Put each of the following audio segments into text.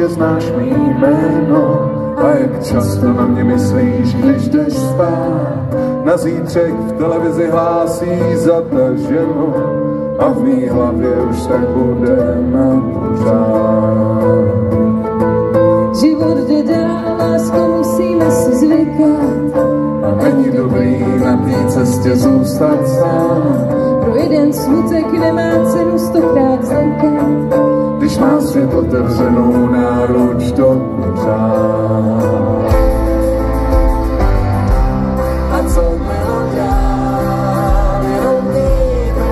že znáš mý jméno a jak často na mě myslíš, když jdeš spát. Na zítřek v televizi hlásí zataženo a v mý hlavě už tak bude na pořád. Život jde dál, lásko, musíme si zvykat. A není dobrý na té cestě zůstat sám. Pro jeden smutek nemá cenu 100krát zlenkat. Když má svět otevřenou náruč do pořád. A co bylo dál, jenom víme.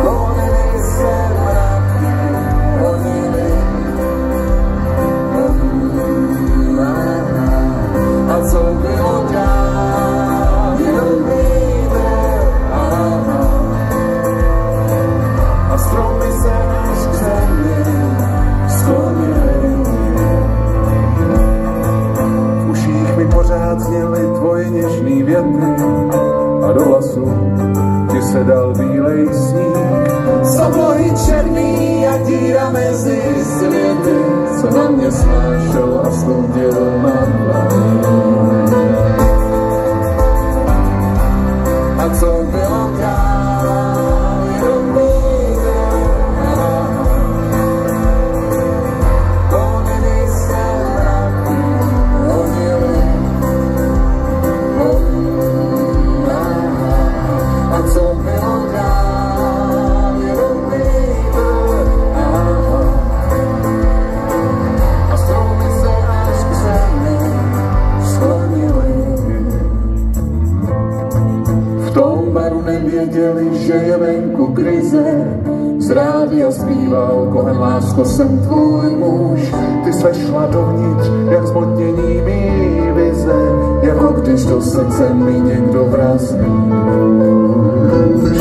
Honili se mraky, honili. A co bylo dál, jenom víme. A stromy se až k zemi sklonily. V uších mi pořád zněly tvoje něžný věty a do vlasů ti se dal bílej sníh. Z oblohy černý a díra mezi světy se na mě snášel a sloudil na dlaní. A co bylo dál, jenom víme. Honili se mraky, honili. A co bylo dál, jenom víme. A stromy se až k zemi sklonily. V tom baru nevěděli, že je venku krize. Z rádia zpíval Kohen, lásko, jsem tvůj muž. Ty se šla dovnitř, jak zmotnění mý vize, jako když do srdce mi někdo vrazí nůž.